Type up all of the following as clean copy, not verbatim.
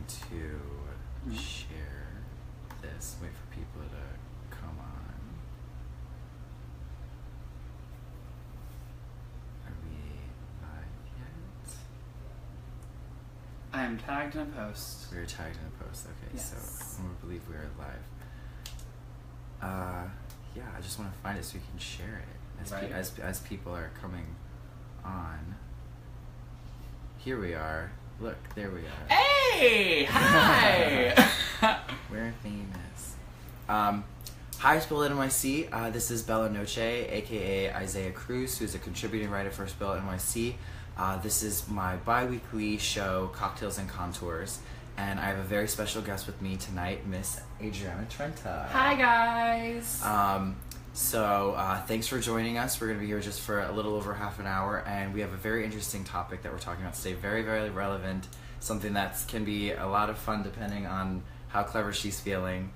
to share this. Wait for people to come on. Are we live yet? I am tagged in a post. We are tagged in a post. Okay, Yes. so I believe we are live. Yeah, I just want to find it so we can share it as Right. as people are coming on. Here we are. Look, there we are. Hey! Hi! We're famous. Hi, Spill NYC. This is Bella Noche, aka Isaiah Cruz, who's a contributing writer for Spill NYC. This is my bi-weekly show, Cocktails and Contours, and I have a very special guest with me tonight, Miss Adriana Trenta. Hi, guys! So thanks for joining us. We're going to be here just for a little over half an hour, and we have a very interesting topic that we're talking about today. Very, very relevant. Something that can be a lot of fun depending on how clever she's feeling.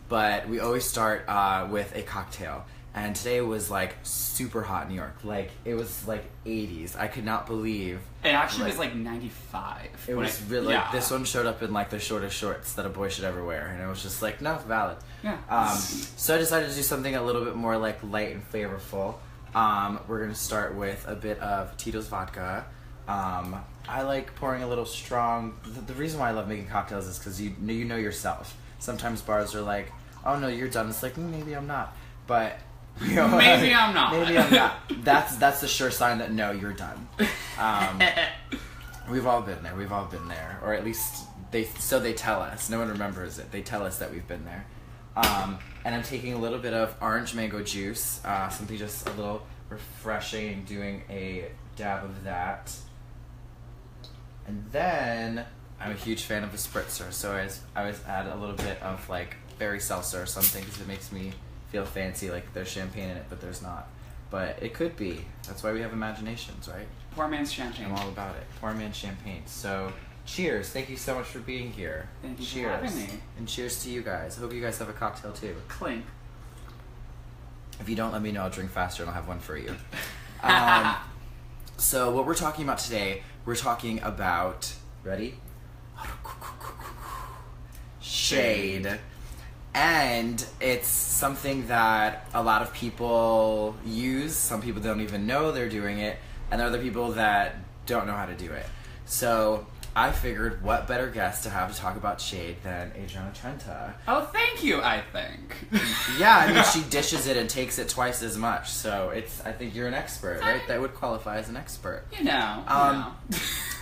But we always start with a cocktail. And today was like super hot in New York. Like it was like 80s. I could not believe. It actually was like 95. It was really like this one showed up in like the shortest shorts that a boy should ever wear, and it was just like no, valid. Yeah. So I decided to do something a little bit more like light and flavorful. We're gonna start with a bit of Tito's vodka. I like pouring a little strong. The reason why I love making cocktails is because you know yourself. Sometimes bars are like, oh no, you're done. It's like maybe I'm not, but. You know, maybe I'm not. Maybe I'm not. That's the sure sign that no, you're done. We've all been there. We've all been there, or at least they tell us. No one remembers it. They tell us that we've been there. And I'm taking a little bit of orange mango juice, something just a little refreshing, and doing a dab of that. And then I'm a huge fan of a spritzer, so I always add a little bit of like berry seltzer or something because it makes me feel fancy, like there's champagne in it, but there's not. But it could be. That's why we have imaginations, right? Poor man's champagne. I'm all about it. Poor man's champagne. So, cheers. Thank you so much for being here. Thank you cheers. for having me. And cheers to you guys. Hope you guys have a cocktail too. Clink. If you don't, let me know. I'll drink faster and I'll have one for you. So, what we're talking about today, we're talking about... Ready? Shade. And it's something that a lot of people use. Some people don't even know they're doing it, and there are other people that don't know how to do it. So I figured, what better guest to have to talk about shade than Adriana Trenta? Oh, thank you, I think. Yeah, I mean, she dishes it and takes it twice as much, so I think you're an expert, right? That would qualify as an expert. You know.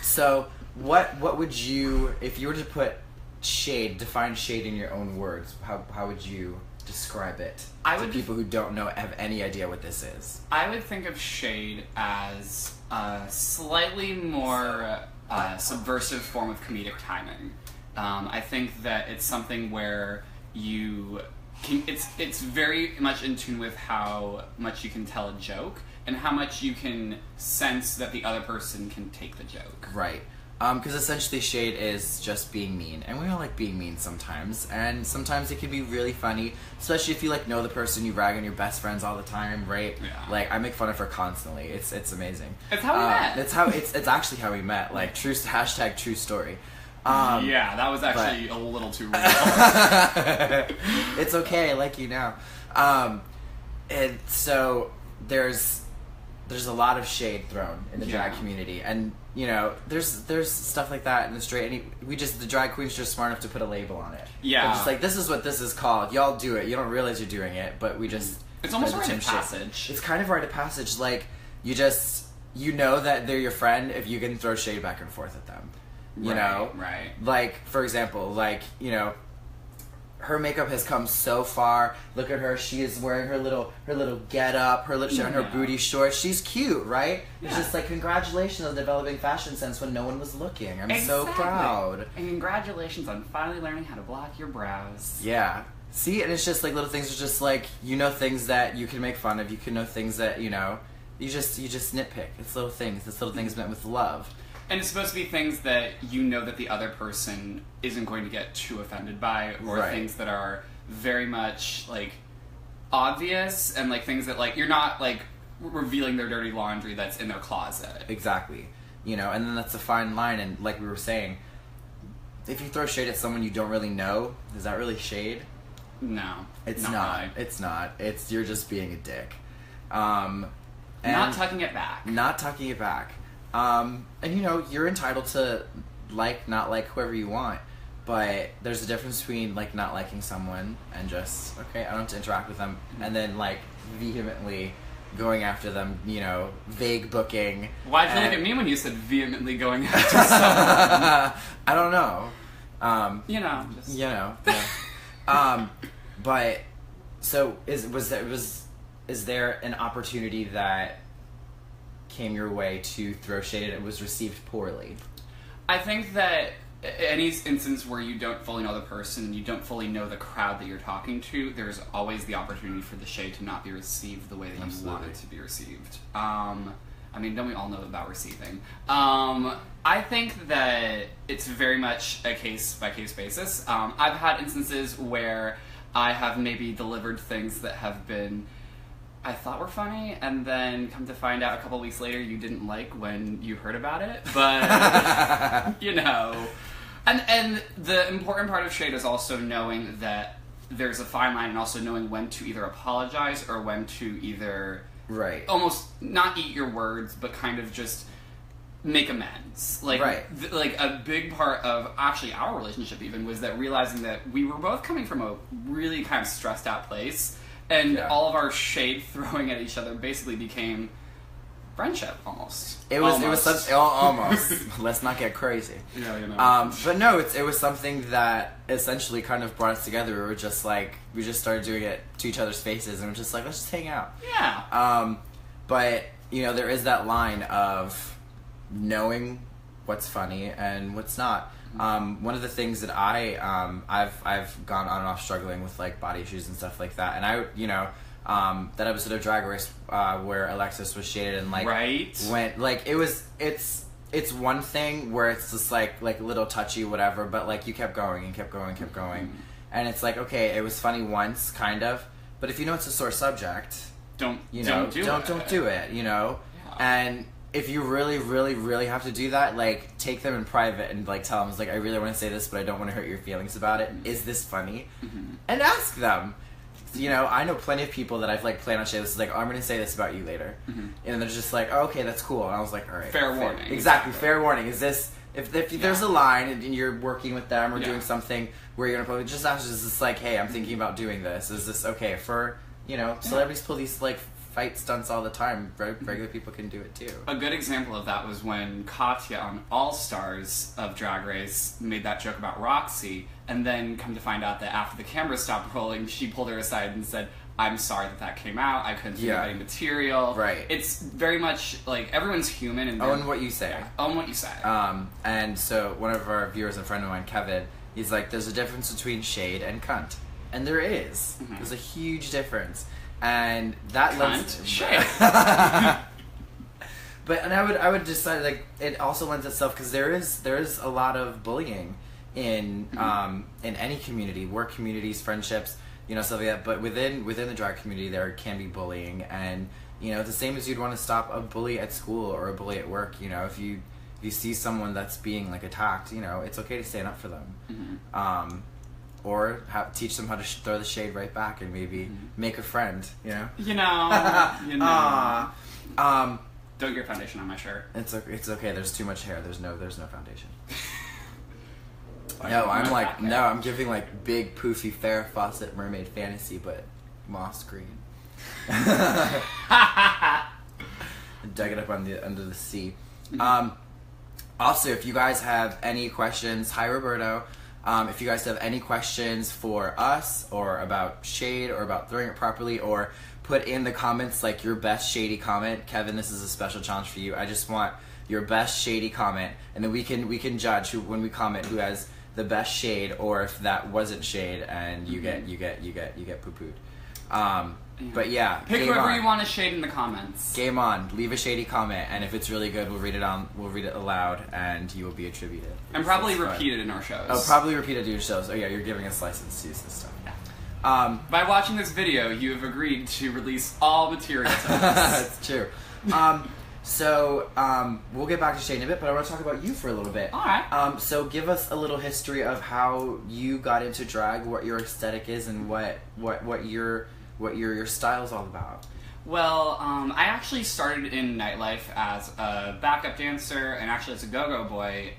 So what would you, if you were to put define shade in your own words, how would you describe it to people who don't have any idea what this is? I would think of shade as a slightly more subversive form of comedic timing. I think that it's something where it's very much in tune with how much you can tell a joke and how much you can sense that the other person can take the joke. Right. Because essentially shade is just being mean, and we all like being mean sometimes, and sometimes it can be really funny, especially if you like know the person, you rag on your best friends all the time, right? Yeah. Like I make fun of her constantly. It's amazing. It's how we met. It's actually how we met. Like true story. Yeah, that was actually a little too real. It's okay. I like you now. And so there's a lot of shade thrown in the drag community, and you know there's stuff like that in the straight. And the drag queens are just smart enough to put a label on it. Yeah, they're just like, this is what this is called. Y'all do it. You don't realize you're doing it, but we just it's almost rite of passage. It's kind of rite of passage. Like you know that they're your friend if you can throw shade back and forth at them. You know, right? Like for example, like you know. Her makeup has come so far. Look at her. She is wearing her little get up, her booty shorts. She's cute, right? Yeah. It's just like, congratulations on developing fashion sense when no one was looking. I'm so proud. And congratulations on finally learning how to block your brows. Yeah. See, and it's just like little things are just like, you know, things that you can make fun of. You can know things that, you know, you just nitpick. It's little things. It's little things meant with love. And it's supposed to be things that you know that the other person isn't going to get too offended by, or things that are very much, like, obvious, and, like, things that, like, you're not, like, revealing their dirty laundry that's in their closet. Exactly. You know, and then that's a fine line, and like we were saying, if you throw shade at someone you don't really know, is that really shade? No, it's not. Really. It's not. It's you're just being a dick. Not tucking it back. Not tucking it back. And you know, you're entitled to not like whoever you want, but there's a difference between like not liking someone and just okay, I don't have to interact with them, and then like vehemently going after them, you know, vague booking. Why'd you look at me when you said vehemently going after someone? I don't know. You know, just... You know. Yeah. But so is there an opportunity that came your way to throw shade and it was received poorly? I think that any instance where you don't fully know the person, you don't fully know the crowd that you're talking to, there's always the opportunity for the shade to not be received the way that you want it to be received. I mean, don't we all know about receiving? I think that it's very much a case-by-case basis. I've had instances where I have maybe delivered things that have been I thought were funny, and then come to find out a couple weeks later you didn't like when you heard about it. But, you know. And the important part of shade is also knowing that there's a fine line and also knowing when to either apologize or when to either... Right. Almost not eat your words, but kind of just make amends. Like, right. Like a big part of actually our relationship even was that realizing that we were both coming from a really kind of stressed out place. And all of our shade throwing at each other basically became friendship, almost. It was such almost. Let's not get crazy. Yeah, you know. But no, it was something that essentially kind of brought us together. We were just like we just started doing it to each other's faces, and we're just like, let's just hang out. Yeah. But you know, there is that line of knowing what's funny and what's not. One of the things that I've gone on and off struggling with like body issues and stuff like that, and I, you know, that episode of Drag Race where Alexis was shaded and like went like it's one thing where it's just like a little touchy whatever, but like you kept going and kept going, and it's like okay, it was funny once kind of, but if you know it's a sore subject, don't do it, you know, and. If you really, really, really have to do that, like, take them in private and, like, tell them, like, I really want to say this, but I don't want to hurt your feelings about it. Mm-hmm. Is this funny? Mm-hmm. And ask them. You know, I know plenty of people that I've, like, planned on saying this, like, oh, I'm going to say this about you later. Mm-hmm. And they're just like, oh, okay, that's cool. And I was like, all right. Fair warning. Exactly, fair warning. Is this, if there's a line and you're working with them or doing something where you're going to just ask, is this like, hey, I'm thinking about doing this. Is this okay for, you know, celebrities pull these, like, fight stunts all the time. Regular people can do it too. A good example of that was when Katya on All Stars of Drag Race made that joke about Roxy, and then come to find out that after the camera stopped rolling, she pulled her aside and said, I'm sorry that came out, I couldn't think of any material. Right. It's very much like everyone's human and own what you say. Yeah, own what you say. And so one of our viewers, a friend of mine, Kevin, he's like, there's a difference between shade and cunt. And there is. Mm-hmm. There's a huge difference. And that lends shade. But I would decide like it also lends itself because there is a lot of bullying in any community, work communities, friendships, you know, stuff like that. But within the drag community, there can be bullying, and you know, the same as you'd want to stop a bully at school or a bully at work. You know, if you see someone that's being like attacked, you know, it's okay to stand up for them. Mm-hmm. Or teach them how to throw the shade right back and maybe make a friend, you know? You know. Don't get foundation on my shirt. It's okay. There's too much hair. There's no foundation. I'm giving like big poofy Farrah Fawcett mermaid fantasy, but moss green. Dug it up under the sea. Also, if you guys have any questions, hi Roberto. If you guys have any questions for us or about shade or about throwing it properly, or put in the comments like your best shady comment. Kevin, this is a special challenge for you. I just want your best shady comment, and then we can judge when we comment who has the best shade, or if that wasn't shade and you get poo-pooed. But yeah, pick whoever you want to shade in the comments. Game on. Leave a shady comment, and if it's really good, we'll read it aloud, and you will be attributed. And probably repeat it in our shows. Oh, probably repeat it in your shows. Oh yeah, you're giving us license to use this stuff. Yeah. By watching this video, you have agreed to release all material to us. That's true. So, we'll get back to Shade in a bit, but I want to talk about you for a little bit. All right. So give us a little history of how you got into drag, what your aesthetic is, and what your style is all about. Well, I actually started in nightlife as a backup dancer and actually as a go-go boy,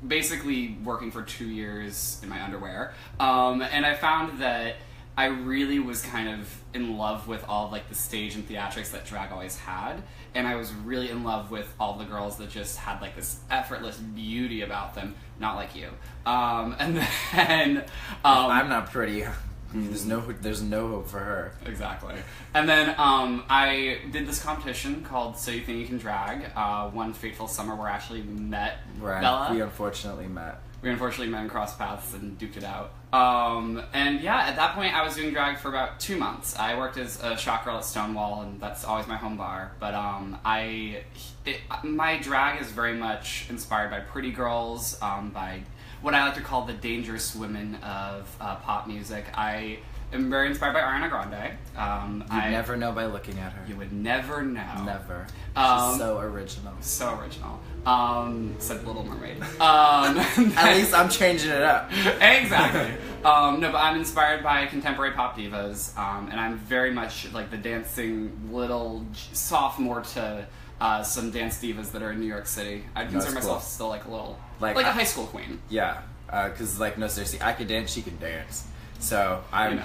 basically working for 2 years in my underwear. And I found that I really was kind of in love with all like the stage and theatrics that drag always had. And I was really in love with all the girls that just had like this effortless beauty about them, not like you. And then I'm not pretty. There's no hope for her. Exactly. And then I did this competition called So You Think You Can Drag. One fateful summer where I actually met Bella. We unfortunately met. We unfortunately met and crossed paths and duked it out. And yeah, at that point I was doing drag for about 2 months. I worked as a shot girl at Stonewall, and that's always my home bar. But my drag is very much inspired by pretty girls, by what I like to call the dangerous women of pop music. I am very inspired by Ariana Grande. You'd never know by looking at her. You would never know. Never. She's so original. So original. Said Little Mermaid. At least I'm changing it up. Exactly. No, but I'm inspired by contemporary pop divas, and I'm very much like the dancing little sophomore to some dance divas that are in New York City. I'd consider myself still like a little, like a high school queen. Yeah, because like no, seriously, I could dance, she can dance. So I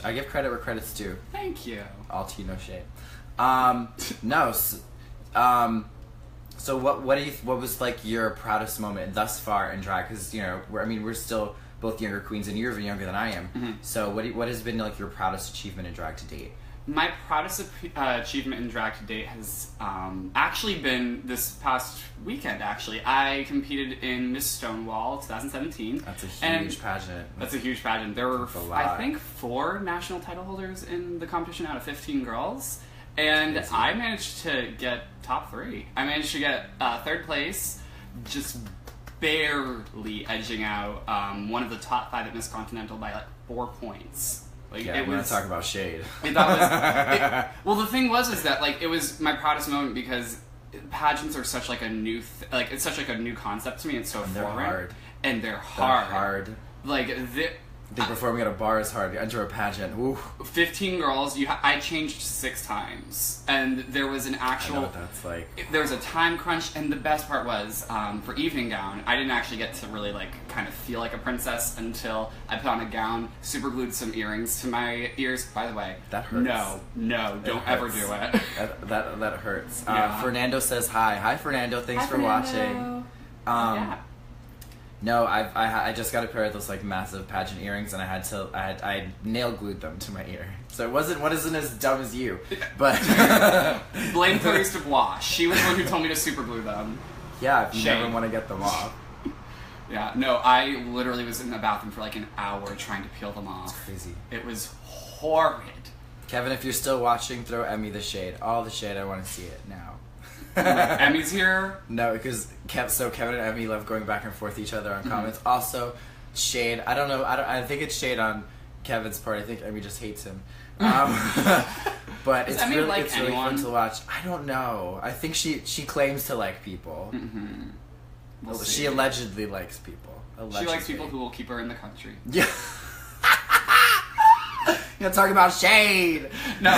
I give credit where credit's due. Thank you. All tea, no shade. So what was like your proudest moment thus far in drag? Because we're still both younger queens, and you're even younger than I am. Mm-hmm. So what has been like your proudest achievement in drag to date? My proudest achievement in drag to date has actually been this past weekend, actually. I competed in Miss Stonewall 2017. That's a huge pageant. That's a huge pageant. There were, I think, 4 national title holders in the competition out of 15 girls. And I managed to get top 3. I managed to get 3rd place, just barely edging out one of the top 5 at Miss Continental by like 4 points. Like, yeah, we're gonna talk about shade. Well, the thing was that like it was my proudest moment because pageants are such like a new it's such like a new concept to me. It's so and foreign, hard. And they're hard. They're hard. Like I think performing at a bar is hard. You enter a pageant. Ooh. 15 girls. I changed 6 times, and there was an actual. I know what that's like. There was a time crunch, and the best part was for evening gown. I didn't actually get to really like kind of feel like a princess until I put on a gown, super glued some earrings to my ears. By the way, that hurts. No, don't ever do it. That hurts. Yeah. Fernando says hi. Hi, Fernando. Thanks for watching. Yeah. No, I just got a pair of those like massive pageant earrings, and I nail glued them to my ear. So it wasn't as dumb as you, but blame Clarice Dubois. She was the one who told me to super glue them. Yeah, if you never want to get them off. Yeah, no, I literally was in the bathroom for like an hour trying to peel them off. It's crazy. It was horrid. Kevin, if you're still watching, throw Emmy the shade. All the shade. I want to see it now. Emmy's here? No, because Kevin and Emmy love going back and forth each other on comments. Also, shade. I don't know. I think it's shade on Kevin's part. I think Emmy just hates him. But it's really fun to watch. I don't know. I think she claims to like people. Mm-hmm. We'll she allegedly likes people. Allegedly. She likes people who will keep her in the country. Yeah. You're talking about shade. No,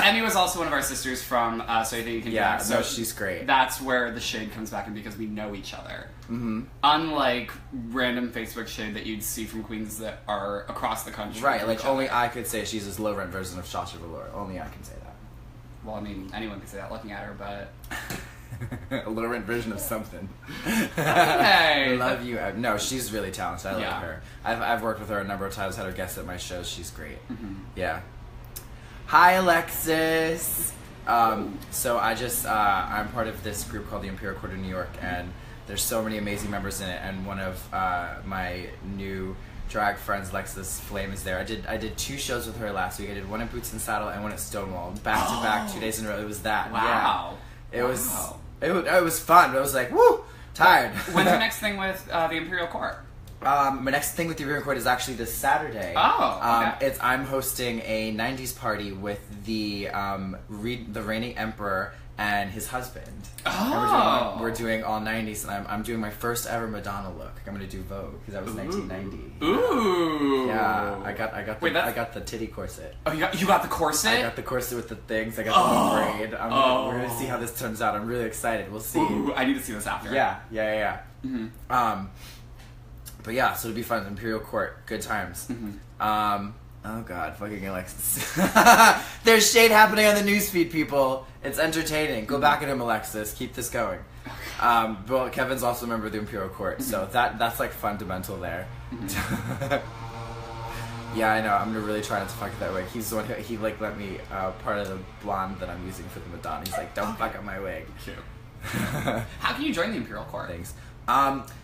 Emmy was also one of our sisters from So You Think You Can Drag. So she's great. That's where the shade comes back in because we know each other. Mm-hmm. Unlike random Facebook shade that you'd see from queens that are across the country. Right, like only I could say she's this low-rent version of Shasha Velour. Only I can say that. Well, I mean, anyone can say that looking at her, but... A low-rent version of something. Hey! Love you. No, she's really talented. I love her. I've worked with her a number of times, had her guest at my shows. She's great. Mm-hmm. Yeah. Hi, Alexis! So I'm part of this group called the Imperial Court of New York, and there's so many amazing members in it, and one of my new drag friends, Alexis Flame, is there. I did 2 shows with her last week. I did one at Boots and Saddle and one at Stonewall. Back to back, 2 days in a row. It was that. Wow. Yeah. It was fun. It was like, woo, tired. When's your next thing with the Imperial Court? My next thing with the Imperial Court is actually this Saturday. Oh, okay. I'm hosting a 90s party with the reigning emperor and his husband. Oh. And we're doing all 90s, and I'm doing my first ever Madonna look. I'm gonna do Vogue because that was 1990. Ooh. Yeah, I got the titty corset. Oh, you got the corset? I got the corset with the things. I got the braid. We're gonna see how this turns out. I'm really excited. We'll see. Ooh, I need to see this after. Yeah. Mm-hmm. But yeah, so it'll be fun. Imperial Court, good times. Mm-hmm. Oh god, fucking Alexis. There's shade happening on the newsfeed, people. It's entertaining. Go back at him, Alexis. Keep this going. But Kevin's also a member of the Imperial Court, so that's like fundamental there. Yeah, I know. I'm gonna really try not to fuck it that way. He's the one he like let me part of the blonde that I'm using for the Madonna. He's like, don't fuck up my wig. Cute. How can you join the Imperial Court? Thanks.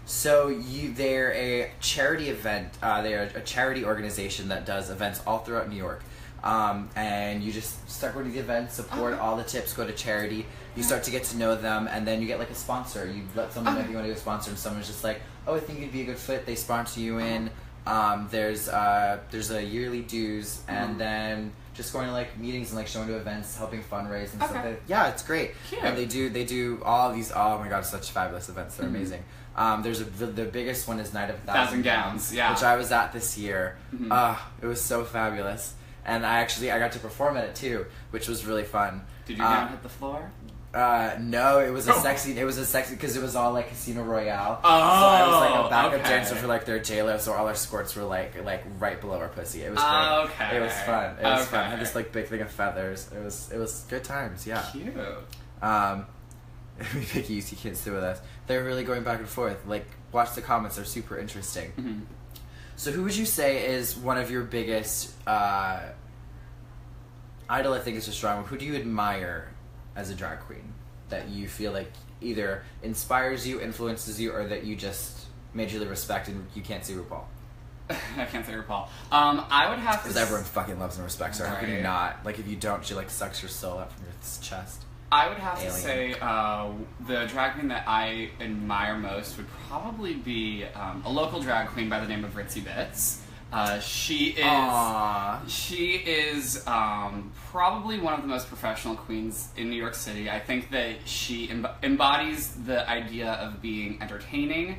So they're a charity event. They're a charity organization that does events all throughout New York. And you just start going to the event, support all the tips, go to charity. You start to get to know them, and then you get like a sponsor. You let someone know if you want to be a sponsor, and someone's just like, oh, I think you'd be a good fit. They sponsor you in. There's a yearly dues, and then just going to like meetings and like showing to events, helping fundraise and stuff. Yeah, it's great. Cute. And they do all these. Oh my god, such fabulous events. They're amazing. The biggest one is Night of 1,000 Gowns, yeah, which I was at this year. It was so fabulous, and I got to perform at it too, which was really fun. Did your gown hit the floor? No, it was a sexy because it was all like Casino Royale. Oh, so I was like a backup dancer for like their J-Lo, so all our skirts were like right below our pussy. It was great. Okay. It was fun. It was fun. I had this like big thing of feathers. It was good times. Yeah. Cute. Vicky, you can't sit with us. They're really going back and forth. Like, watch the comments; they're super interesting. So, who would you say is one of your biggest idol? I think is a strong one. Who do you admire as a drag queen that you feel like either inspires you, influences you, or that you just majorly respect and you can't see RuPaul? I can't say RuPaul. I would have to. Because everyone fucking loves and respects her. How can you not? Like, if you don't, she like sucks your soul out from your chest. I would have to say the drag queen that I admire most would probably be a local drag queen by the name of Ritzy Bits. She is probably one of the most professional queens in New York City. I think that she embodies the idea of being entertaining,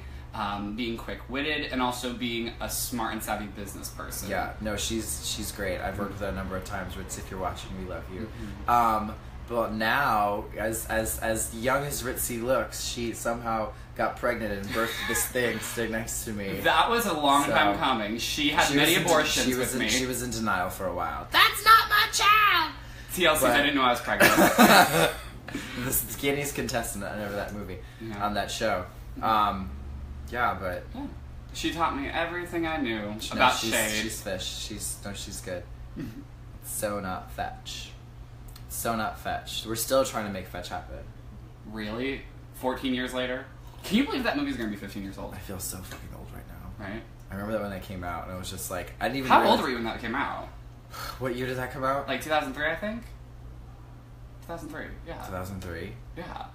being quick-witted, and also being a smart and savvy business person. Yeah, no, she's great. I've worked with her a number of times. Ritzy, if you're watching, we love you. But now, as young as Ritzy looks, she somehow got pregnant and birthed this thing sitting next to me. That was a long time coming. She had many abortions with me. She was in denial for a while. That's not my child! TLC, I didn't know I was pregnant. The skinniest contestant on that movie, on that show. But... Yeah. She taught me everything I knew about shade. She's fish. She's good. So not fetch. So not fetch. We're still trying to make fetch happen. Really? 14 years later? Can you believe that movie's gonna be 15 years old? I feel so fucking old right now. Right? I remember that when they came out, and it was just like, I didn't even How old were you when that came out? What year did that come out? Like 2003, I think? 2003, yeah. 2003? Yeah.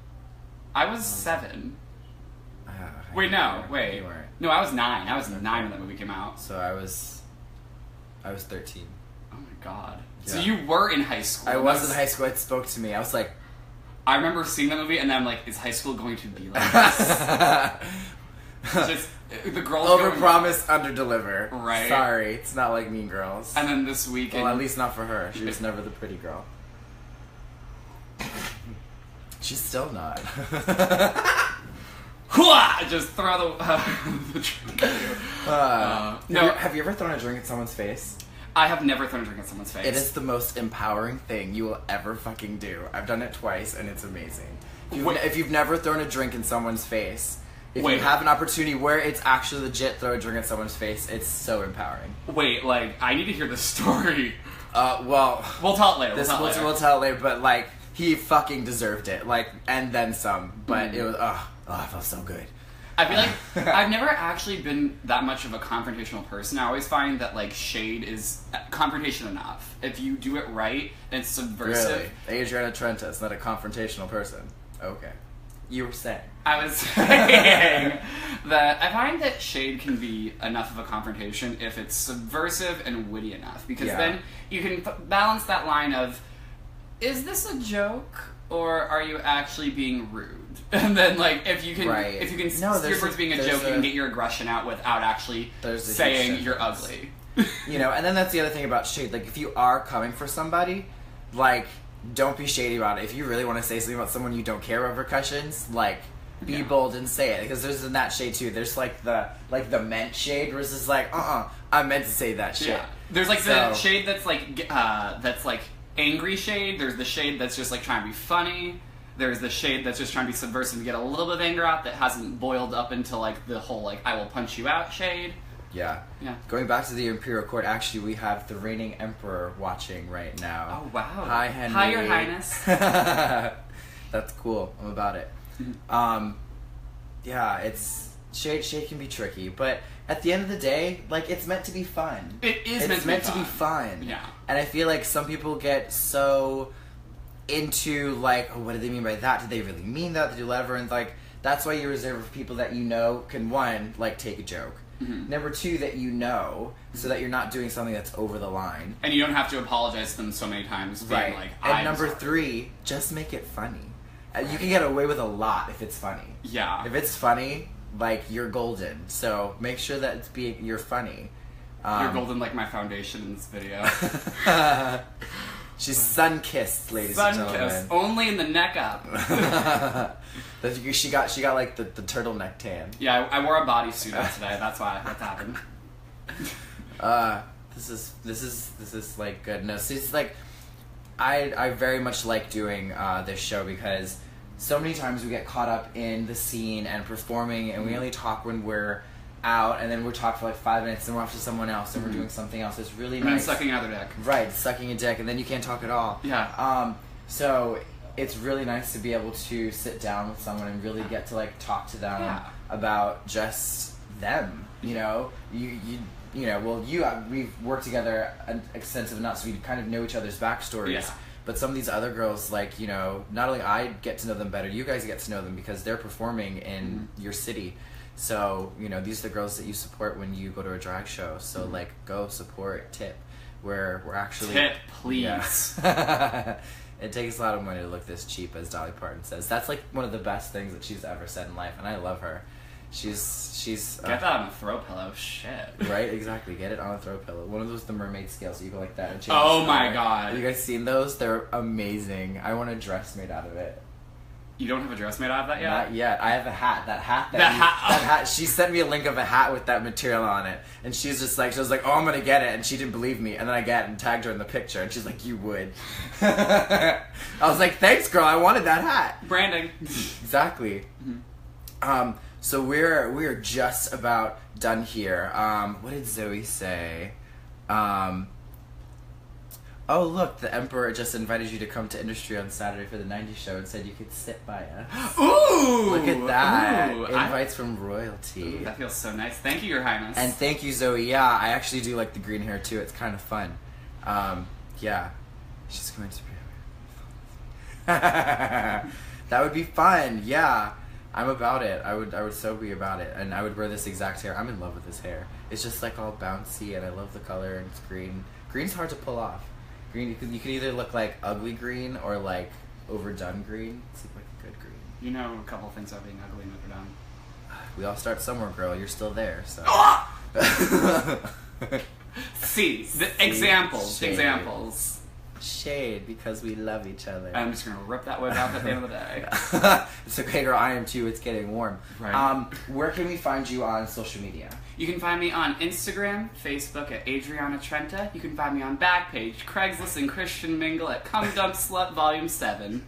I was 7. Wait. No, I was 9. I was 9 when that movie came out. So I was 13. Oh my god. Yeah. So you were in high school. I was in high school. It spoke to me. I was like... I remember seeing that movie, and then I'm like, is high school going to be like this? Just, the girls overpromise, underdeliver. Right. Sorry, it's not like Mean Girls. And then this week... Well, at least not for her. She was never the pretty girl. She's still not. Just throw the drink at you. Have you ever thrown a drink at someone's face? I have never thrown a drink at someone's face. It is the most empowering thing you will ever fucking do. I've done it twice, and it's amazing. If you've never thrown a drink in someone's face, if you have an opportunity where it's actually legit throw a drink at someone's face, it's so empowering. Wait, like, I need to hear the story. Well... We'll tell it later. We'll tell it later, but, like, he fucking deserved it. Like, and then some. But it was... I felt so good. I feel like I've never actually been that much of a confrontational person. I always find that, like, shade is confrontation enough. If you do it right, and it's subversive. Really? Adriana Trenta is not a confrontational person. Okay. You were saying. I was saying that I find that shade can be enough of a confrontation if it's subversive and witty enough. Because then you can balance that line of, is this a joke? or are you actually being rude? And then, like, if you can steer towards being a joke, you can get your aggression out without actually saying you're ugly. You know, and then that's the other thing about shade. Like, if you are coming for somebody, like, don't be shady about it. If you really want to say something about someone you don't care about repercussions, like, be bold and say it. Because there's in that shade too. There's like the meant shade versus like, I meant to say that shit. Yeah. There's like the shade that's like angry shade. There's the shade that's just like trying to be funny. There's the shade that's just trying to be subversive to get a little bit of anger out that hasn't boiled up into like the whole like I will punch you out shade. Yeah. Going back to the Imperial Court, actually, we have the reigning emperor watching right now. Oh, wow. Hi, Henry. Hi, Your Highness. That's cool. I'm about it. Yeah, it's... Shade can be tricky, but at the end of the day, like, it's meant to be fun. It's meant to be fun. Yeah. And I feel like some people get so into, like, what do they mean by that? Do they really mean that? They do whatever, and, like, that's why you reserve for people that you know can, one, like, take a joke. Mm-hmm. Number two, that you know, so that you're not doing something that's over the line. And you don't have to apologize to them so many times being like, and number three, just make it funny. You can get away with a lot if it's funny. Yeah. If it's funny, like, you're golden. So make sure that you're funny. You're golden like my foundation in this video. She's sun-kissed, ladies and gentlemen. Sun-kissed. Only in the neck up. She got like the turtleneck tan. Yeah, I wore a bodysuit on today. That's why that happened. This is like good. No, so it's like I very much like doing this show because so many times we get caught up in the scene and performing, and we only talk when we're out, and then we'll talk for like 5 minutes, and we're off to someone else, and we're doing something else. It's really nice. And sucking another dick. Right, sucking a dick, and then you can't talk at all. Yeah. So it's really nice to be able to sit down with someone and really get to like talk to them about just them. You know, we've worked together extensive enough, so we kind of know each other's backstories. Yeah. But some of these other girls, like, you know, not only I get to know them better, you guys get to know them because they're performing in your city. So, you know, these are the girls that you support when you go to a drag show. So, like, go support, tip. We're actually... Tip, please. Yeah. It takes a lot of money to look this cheap, as Dolly Parton says. That's, like, one of the best things that she's ever said in life, and I love her. She's get that on a throw pillow, shit. Right, exactly. Get it on a throw pillow. One of those, the mermaid scales, you go like that and change. Oh my god! Have you guys seen those? They're amazing. I want a dress made out of it. You don't have a dress made out of that yet? Not yet. I have a hat. That hat. She sent me a link of a hat with that material on it, and she was like, "Oh, I'm gonna get it," and she didn't believe me, and then I get it and tagged her in the picture, and she's like, "You would." I was like, "Thanks, girl. I wanted that hat." Branding. Exactly. Mm-hmm. So we're just about done here. What did Zoe say? Oh, look, the Emperor just invited you to come to Industry on Saturday for the 90s show and said you could sit by us. Ooh! Look at that. Ooh, Invites from royalty. Ooh, that feels so nice. Thank you, Your Highness. And thank you, Zoe. Yeah, I actually do like the green hair, too. It's kind of fun. Yeah. She's going to be... That would be fun. Yeah. I'm about it. I would so be about it. And I would wear this exact hair. I'm in love with this hair. It's just like all bouncy, and I love the color, and it's green. Green's hard to pull off. Green, you can either look like ugly green or like overdone green. It's like a good green. You know a couple things about being ugly and overdone. We all start somewhere, girl. You're still there, so. Examples. Shade. Examples. Shade, because we love each other. I'm just gonna rip that wig off at the end of the day. It's okay, girl. I am too. It's getting warm. Right. Where can we find you on social media? You can find me on Instagram, Facebook at Adriana Trenta. You can find me on Backpage, Craigslist, and Christian Mingle at Cum Dump Slut Volume 7.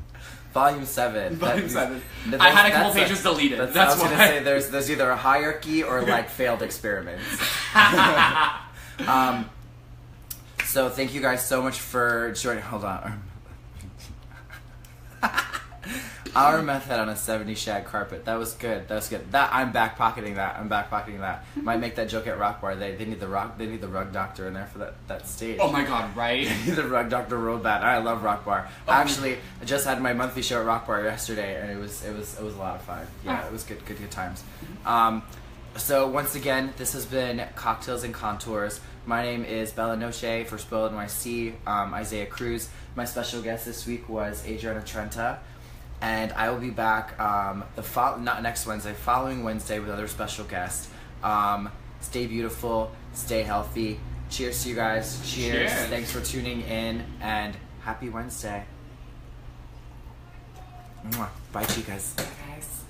Volume 7. Volume 7. I had a couple pages deleted. That's I was why. Gonna say there's either a hierarchy or like failed experiments. So thank you guys so much for joining. Hold on. Our meth head on a 70s shag carpet. That was good. I'm backpocketing that. Might make that joke at Rock Bar. They need the rug doctor in there for that stage. Oh my god, right? They need the rug doctor real bad. I love Rock Bar. Actually, I just had my monthly show at Rock Bar yesterday, and it was a lot of fun. Yeah, it was good times. So once again, this has been Cocktails and Contours My name is Bella Noche for Spoiled NYC, Isaiah Cruz. My special guest this week was Adriana Trenta. And I will be back not next Wednesday, following Wednesday with another special guest. Stay beautiful, stay healthy. Cheers to you guys. Cheers. Thanks for tuning in, and happy Wednesday. Mwah. Bye, chicas. Guys.